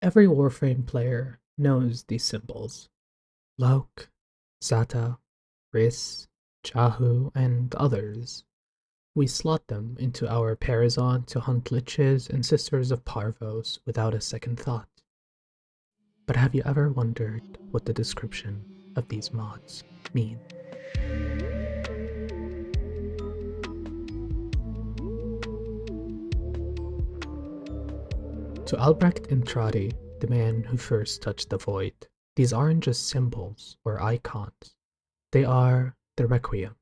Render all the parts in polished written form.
Every Warframe player knows these symbols. Lauk, Zata, Riss, Jahu, and others. We slot them into our Parazon to hunt liches and sisters of Parvos without a second thought. But have you ever wondered what the description of these mods mean? To Albrecht Intrati, the man who first touched the void, these aren't just symbols or icons. They are the Requiem,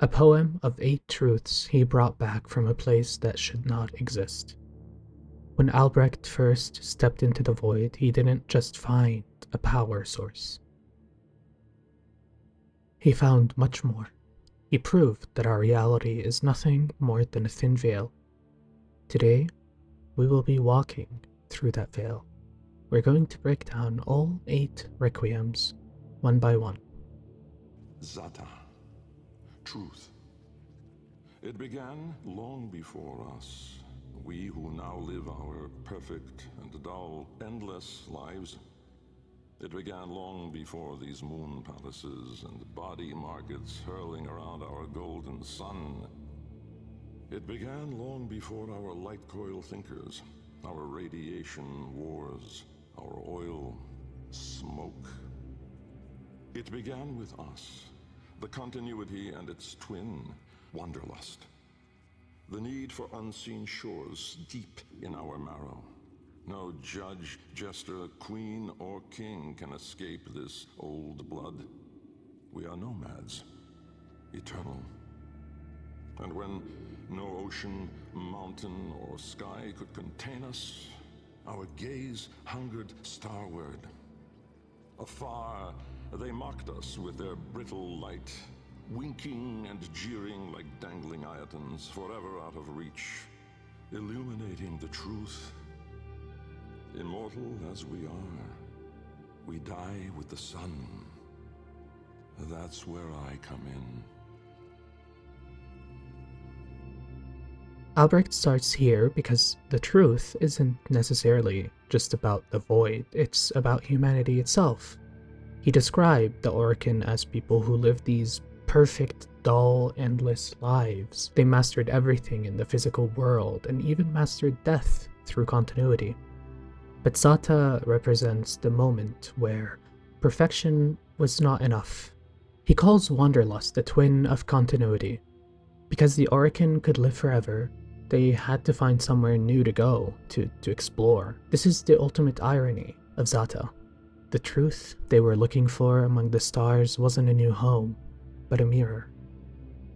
a poem of 8 truths he brought back from a place that should not exist. When Albrecht first stepped into the void, he didn't just find a power source. He found much more. He proved that our reality is nothing more than a thin veil. Today, we will be walking through that veil. We're going to break down all 8 requiems, one by one. Zata. Truth. It began long before us. We who now live our perfect and dull, endless lives. It began long before these moon palaces and body markets hurling around our golden sun. It began long before our light coil thinkers, our radiation wars, our oil smoke. It began with us, the continuity and its twin, wanderlust. The need for unseen shores deep in our marrow. No judge, jester, queen, or king can escape this old blood. We are nomads, eternal. And when no ocean, mountain, or sky could contain us, our gaze hungered starward. Afar, they mocked us with their brittle light, winking and jeering like dangling iotons, forever out of reach, illuminating the truth. Immortal as we are, we die with the sun. That's where I come in. Albrecht starts here because the truth isn't necessarily just about the void, it's about humanity itself. He described the Orokin as people who live these perfect, dull, endless lives. They mastered everything in the physical world and even mastered death through continuity. But Zata represents the moment where perfection was not enough. He calls Wanderlust the twin of continuity. Because the Orokin could live forever, they had to find somewhere new to go, to explore. This is the ultimate irony of Zata. The truth they were looking for among the stars wasn't a new home, but a mirror.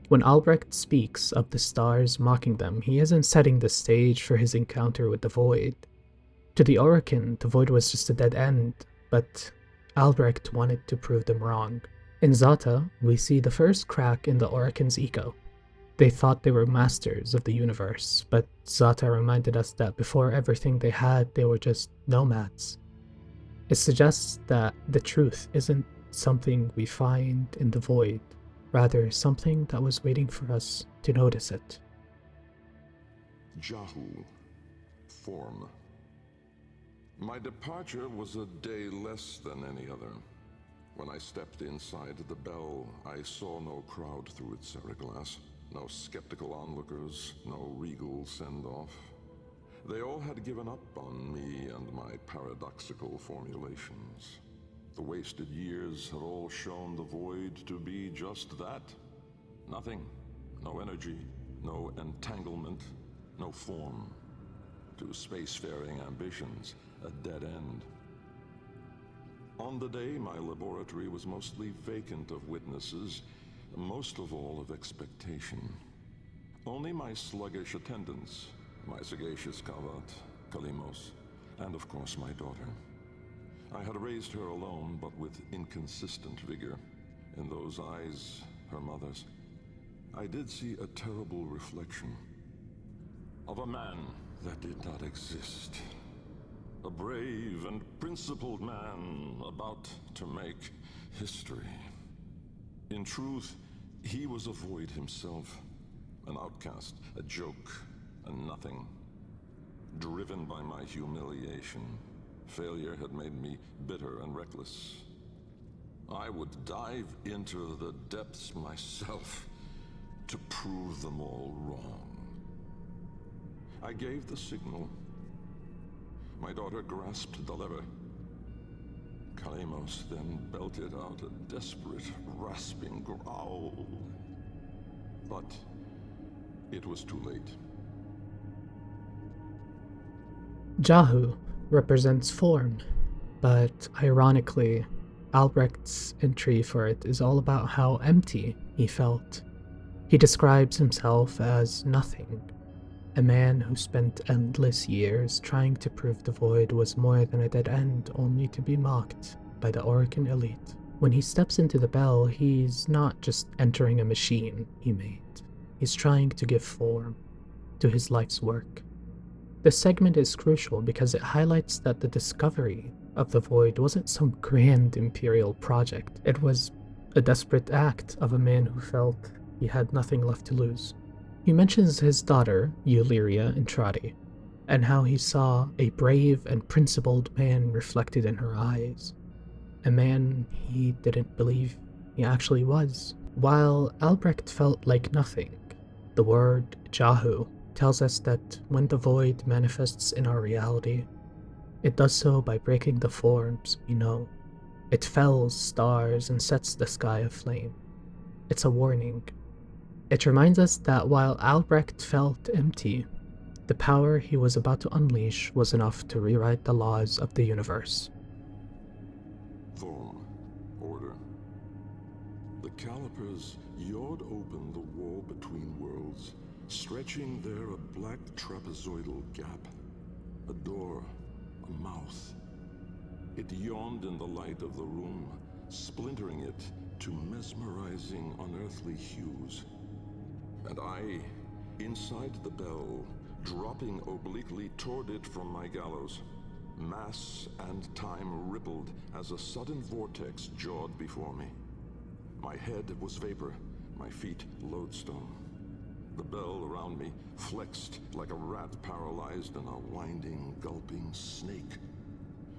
When Albrecht speaks of the stars mocking them, he isn't setting the stage for his encounter with the void. To the Orokin, the void was just a dead end, but Albrecht wanted to prove them wrong. In Zata, we see the first crack in the Orokin's ego. They thought they were masters of the universe, but Zata reminded us that before everything they had, they were just nomads. It suggests that the truth isn't something we find in the void, rather something that was waiting for us to notice it. Jahu. Form. My departure was a day less than any other. When I stepped inside the bell, I saw no crowd through its seriglass, no skeptical onlookers, no regal send-off. They all had given up on me and my paradoxical formulations. The wasted years had all shown the void to be just that. Nothing. No energy, no entanglement, no form. To spacefaring ambitions, a dead end. On the day, my laboratory was mostly vacant of witnesses, most of all of expectation. Only my sluggish attendants, my sagacious Kavat, Kalimos, and of course my daughter. I had raised her alone, but with inconsistent vigor. In those eyes, her mother's, I did see a terrible reflection of a man that did not exist. A brave and principled man about to make history. In truth, he was a void himself, an outcast, a joke, a nothing, driven by my humiliation, Failure had made me bitter and reckless. I would dive into the depths myself to prove them all wrong. I gave the signal. My daughter grasped the lever. Kalemos then belted out a desperate, rasping growl. But it was too late. Jahu represents form, but ironically, Albrecht's entry for it is all about how empty he felt. He describes himself as nothing, a man who spent endless years trying to prove the void was more than a dead end, only to be mocked by the Orokin elite. When he steps into the bell, he's not just entering a machine he made. He's trying to give form to his life's work. This segment is crucial because it highlights that the discovery of the void wasn't some grand imperial project. It was a desperate act of a man who felt he had nothing left to lose. He mentions his daughter, Euleria Intrati, and how he saw a brave and principled man reflected in her eyes. A man he didn't believe he actually was. While Albrecht felt like nothing, the word Jahu tells us that when the void manifests in our reality, it does so by breaking the forms we know. It fells stars and sets the sky aflame. It's a warning. It reminds us that while Albrecht felt empty, the power he was about to unleash was enough to rewrite the laws of the universe. Form. Order. The calipers yawed open the wall between worlds, stretching there a black trapezoidal gap. A door. A mouth. It yawned in the light of the room, splintering it to mesmerizing, unearthly hues. And I, inside the bell, dropping obliquely toward it from my gallows. Mass and time rippled as a sudden vortex jawed before me. My head was vapor, my feet lodestone. The bell around me flexed like a rat paralyzed in a winding, gulping snake.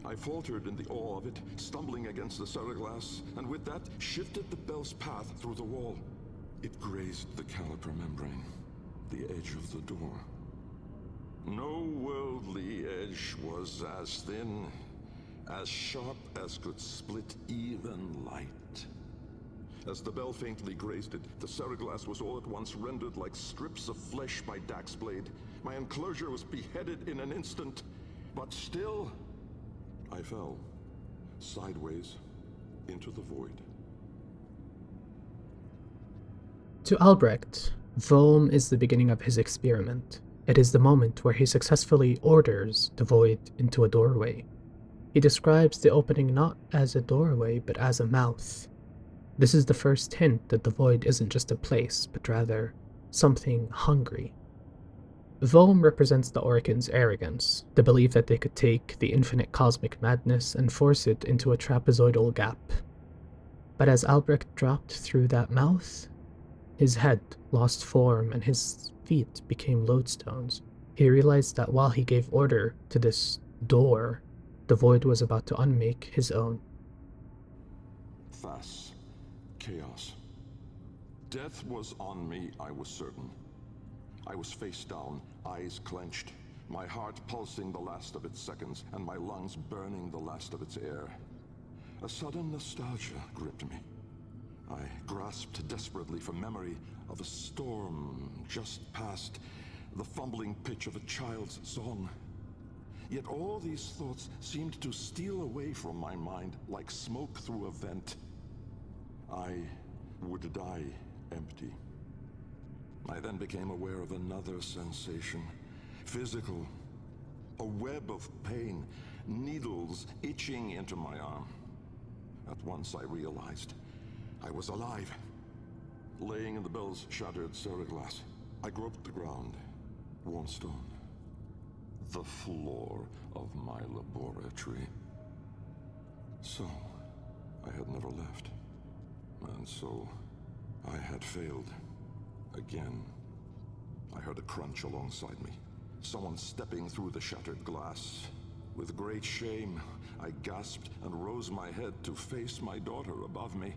I faltered in the awe of it, stumbling against the ceraglass, and with that shifted the bell's path through the wall. It grazed the caliper membrane, the edge of the door. No worldly edge was as thin, as sharp as could split even light. As the bell faintly grazed it, the ceraglass was all at once rendered like strips of flesh by Dax's blade. My enclosure was beheaded in an instant, but still, I fell, sideways, into the void. To Albrecht, Volm is the beginning of his experiment. It is the moment where he successfully orders the void into a doorway. He describes the opening not as a doorway, but as a mouth. This is the first hint that the void isn't just a place, but rather something hungry. Volm represents the Orokin's arrogance, the belief that they could take the infinite cosmic madness and force it into a trapezoidal gap. But as Albrecht dropped through that mouth, his head lost form and his feet became lodestones. He realized that while he gave order to this door, the void was about to unmake his own. Thas. Chaos. Death was on me, I was certain. I was face down, eyes clenched, my heart pulsing the last of its seconds, and my lungs burning the last of its air. A sudden nostalgia gripped me. I grasped desperately for memory of a storm just past, the fumbling pitch of a child's song. Yet all these thoughts seemed to steal away from my mind like smoke through a vent. I would die empty. I then became aware of another sensation, physical, a web of pain, needles itching into my arm. At once I realized I was alive, laying in the bell's shattered ceraglass. I groped the ground, warm stone, the floor of my laboratory. So, I had never left. And so, I had failed. Again. I heard a crunch alongside me. Someone stepping through the shattered glass. With great shame, I gasped and rose my head to face my daughter above me.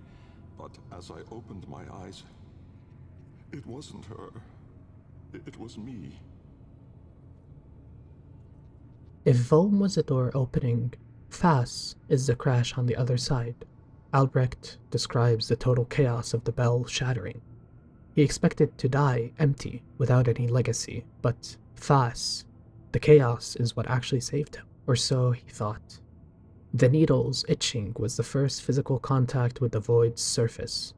But as I opened my eyes, it wasn't her. It was me. If Foam was a door opening, Fass is the crash on the other side. Albrecht describes the total chaos of the bell shattering. He expected to die empty, without any legacy, but Fass, the chaos, is what actually saved him, or so he thought. The needle's itching was the first physical contact with the void's surface.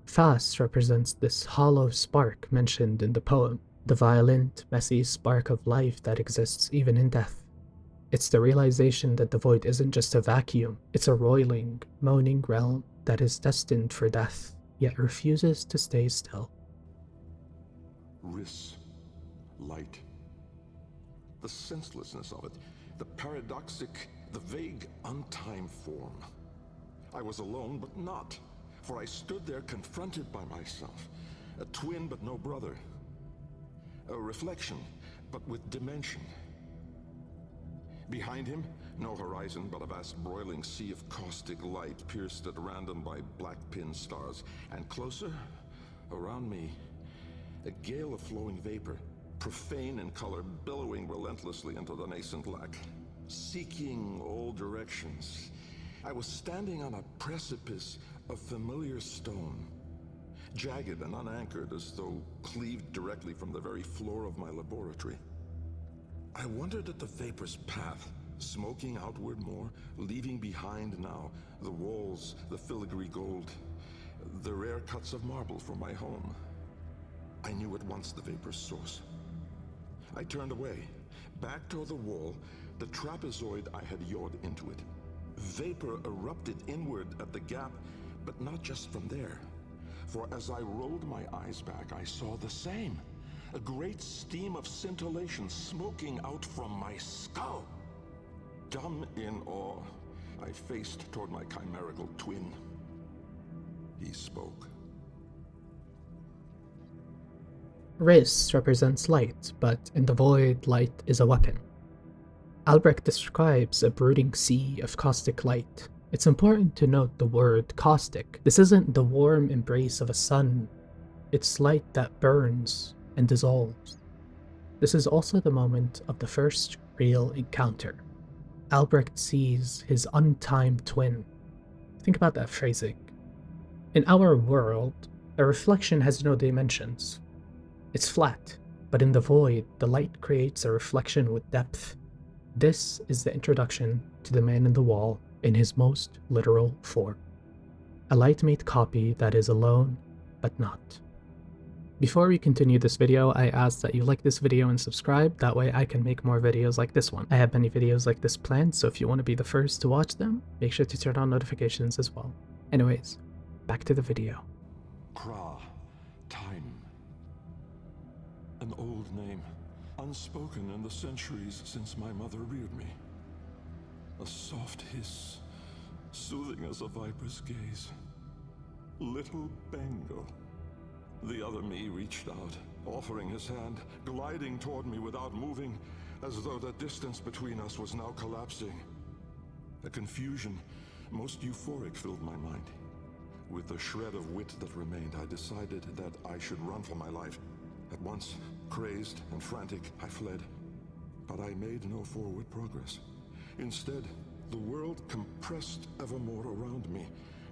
Fass represents this hollow spark mentioned in the poem, the violent, messy spark of life that exists even in death. It's the realization that the void isn't just a vacuum, it's a roiling, moaning realm that is destined for death, yet refuses to stay still. Riss. Light. The senselessness of it, the paradoxic, the vague, untimed form. I was alone, but not, for I stood there confronted by myself, a twin but no brother, a reflection, but with dimension. Behind him, no horizon, but a vast broiling sea of caustic light pierced at random by black pin stars. And closer, around me, a gale of flowing vapor, profane in color, billowing relentlessly into the nascent lack, seeking all directions. I was standing on a precipice of familiar stone, jagged and unanchored as though cleaved directly from the very floor of my laboratory. I wondered at the vapor's path, smoking outward more, leaving behind now the walls, the filigree gold, the rare cuts of marble from my home. I knew at once the vapor's source. I turned away, back toward the wall, the trapezoid I had yawed into it. Vapor erupted inward at the gap, but not just from there. For as I rolled my eyes back, I saw the same. A great steam of scintillation smoking out from my skull. Dumb in awe, I faced toward my chimerical twin. He spoke. Riss represents light, but in the void, light is a weapon. Albrecht describes a brooding sea of caustic light. It's important to note the word caustic. This isn't the warm embrace of a sun. It's light that burns and dissolves. This is also the moment of the first real encounter. Albrecht sees his untimed twin. Think about that phrasing. In our world, a reflection has no dimensions. It's flat, but in the void, the light creates a reflection with depth. This is the introduction to the man in the wall in his most literal form. A light-made copy that is alone, but not. Before we continue this video, I ask that you like this video and subscribe, that way I can make more videos like this one. I have many videos like this planned, so if you want to be the first to watch them, make sure to turn on notifications as well. Anyways, back to the video. Kra. Time. An old name, unspoken in the centuries since my mother reared me. A soft hiss, soothing as a viper's gaze. Little Bengal. The other me reached out, offering his hand, gliding toward me without moving, as though the distance between us was now collapsing. A confusion, most euphoric, filled my mind. With the shred of wit that remained, I decided that I should run for my life. At once, crazed and frantic, I fled. But I made no forward progress. Instead, the world compressed evermore around me,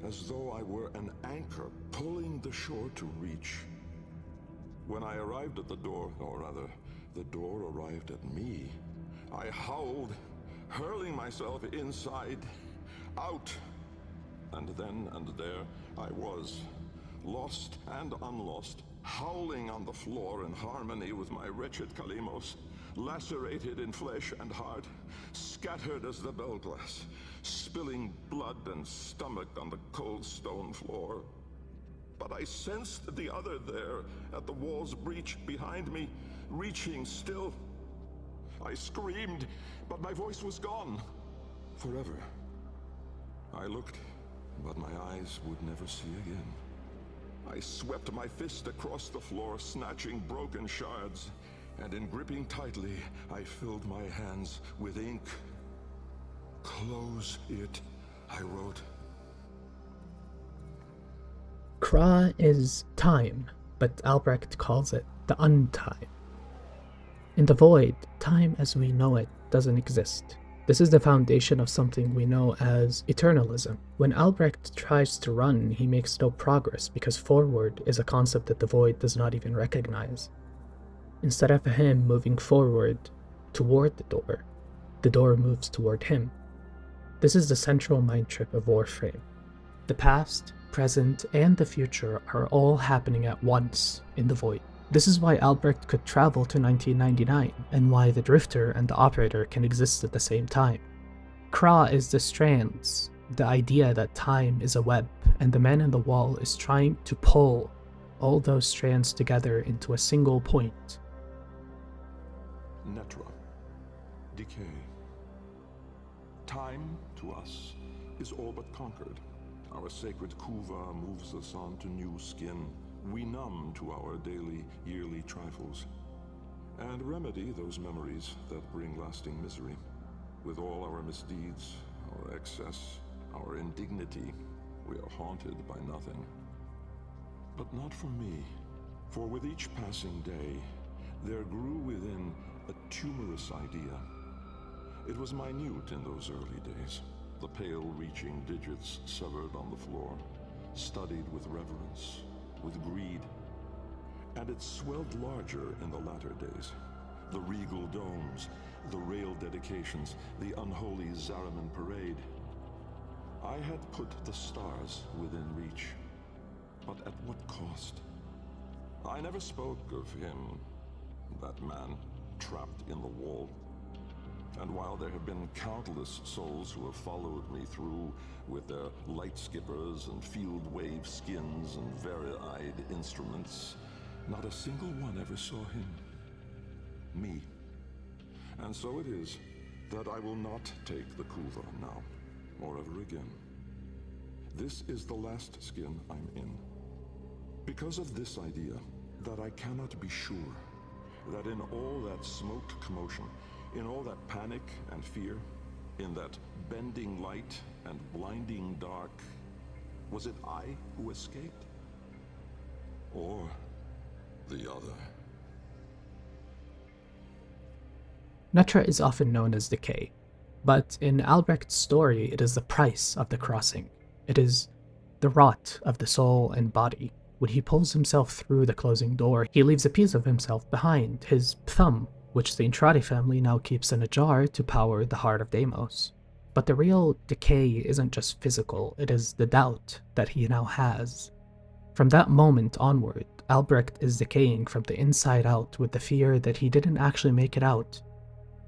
as though I were an anchor pulling the shore to reach. When I arrived at the door, or rather, the door arrived at me, I howled, hurling myself inside, out. And then and there I was, lost and unlost, howling on the floor in harmony with my wretched Kalimos, lacerated in flesh and heart, scattered as the bell glass, spilling blood and stomach on the cold stone floor. But I sensed the other there, at the wall's breach behind me, reaching still. I screamed, but my voice was gone. Forever. I looked, but my eyes would never see again. I swept my fist across the floor, snatching broken shards, and in gripping tightly, I filled my hands with ink. Close it, I wrote. Kra is time, but Albrecht calls it the untime. In the void, time as we know it doesn't exist. This is the foundation of something we know as eternalism. When Albrecht tries to run, he makes no progress because forward is a concept that the void does not even recognize. Instead of him moving forward toward the door moves toward him. This is the central mind trip of Warframe. The past, present, and the future are all happening at once in the void. This is why Albrecht could travel to 1999, and why the Drifter and the Operator can exist at the same time. Kra is the strands, the idea that time is a web, and the man in the wall is trying to pull all those strands together into a single point. Netra. Decay. Time, to us, is all but conquered. Our sacred kuva moves us on to new skin. We numb to our daily, yearly trifles, and remedy those memories that bring lasting misery. With all our misdeeds, our excess, our indignity, we are haunted by nothing. But not for me, for with each passing day, there grew within a tumorous idea. It was minute in those early days, the pale-reaching digits severed on the floor, studied with reverence, with greed. And it swelled larger in the latter days. The regal domes, the rail dedications, the unholy Zariman parade. I had put the stars within reach, but at what cost? I never spoke of him, that man, trapped in the wall. And while there have been countless souls who have followed me through with their light skippers and field wave skins and vari-eyed instruments, not a single one ever saw him. Me. And so it is that I will not take the kuva now, or ever again. This is the last skin I'm in. Because of this idea, that I cannot be sure that in all that smoked commotion, in all that panic and fear, in that bending light and blinding dark, was it I who escaped? Or the other? Netra is often known as decay, but in Albrecht's story it is the price of the crossing. It is the rot of the soul and body. When he pulls himself through the closing door, he leaves a piece of himself behind, his thumb, which the Intrati family now keeps in a jar to power the heart of Deimos. But the real decay isn't just physical, it is the doubt that he now has. From that moment onward, Albrecht is decaying from the inside out with the fear that he didn't actually make it out.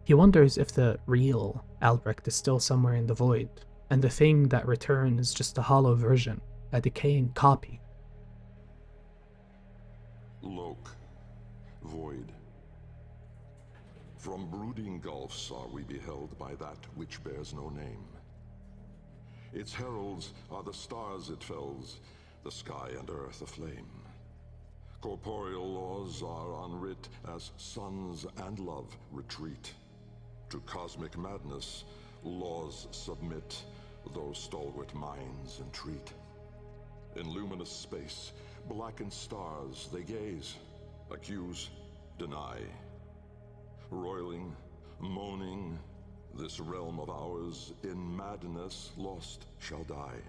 He wonders if the real Albrecht is still somewhere in the void, and the thing that returned is just a hollow version, a decaying copy. Lok. Void. From brooding gulfs are we beheld by that which bears no name. Its heralds are the stars it fells, the sky and earth aflame. Corporeal laws are unwrit as suns and love retreat. To cosmic madness, laws submit, though stalwart minds entreat. In luminous space, blackened stars they gaze, accuse, deny. Roiling, moaning, this realm of ours in madness lost shall die.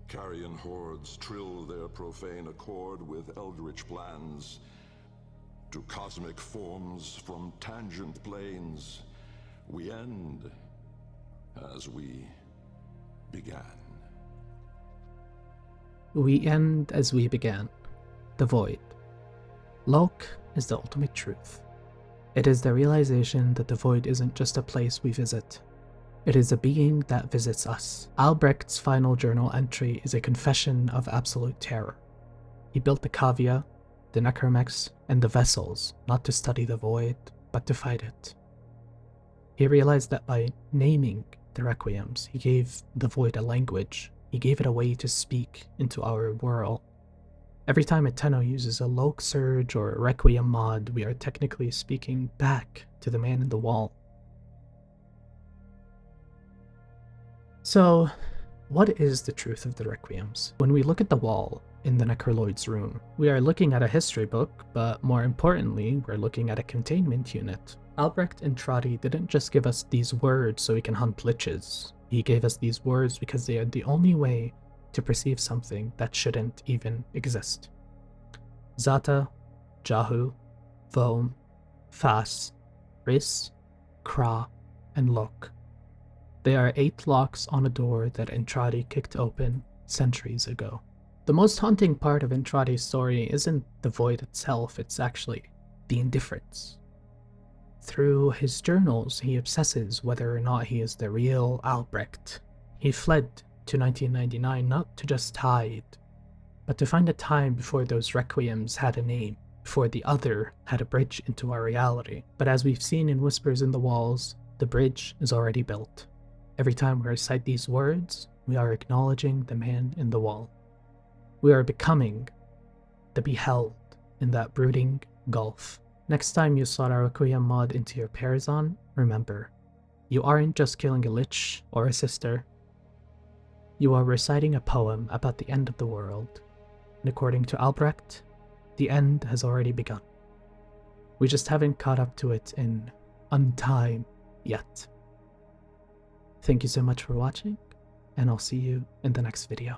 Carrion hordes trill their profane accord with eldritch plans. To cosmic forms from tangent planes, we end as we began. We end as we began. The void. Lok is the ultimate truth. It is the realization that the void isn't just a place we visit. It is a being that visits us. Albrecht's final journal entry is a confession of absolute terror. He built the Kavia, the Necromex, and the vessels, not to study the void, but to fight it. He realized that by naming the Requiems, he gave the void a language. He gave it a way to speak into our world. Every time a Tenno uses a Lok Surge or a Requiem mod, we are technically speaking back to the man in the wall. So, what is the truth of the Requiems? When we look at the wall in the Necroloid's room, we are looking at a history book, but more importantly, we're looking at a containment unit. Albrecht Intrati didn't just give us these words so we can hunt liches. He gave us these words because they are the only way to perceive something that shouldn't even exist. Zata, Jahu, Vom, Fas, Riss, Kra, and Lok. They are 8 locks on a door that Intrati kicked open centuries ago. The most haunting part of Intrati's story isn't the void itself, it's actually the indifference. Through his journals, he obsesses whether or not he is the real Albrecht. He fled to 1999 not to just hide, but to find a time before those requiems had a name, before the other had a bridge into our reality. But as we've seen in Whispers in the Walls, the bridge is already built. Every time we recite these words, we are acknowledging the man in the wall. We are becoming the beheld in that brooding gulf. Next time you slot a Requiem mod into your Parazon, remember, you aren't just killing a lich or a sister. You are reciting a poem about the end of the world, and according to Albrecht, the end has already begun. We just haven't caught up to it in untime yet. Thank you so much for watching, and I'll see you in the next video.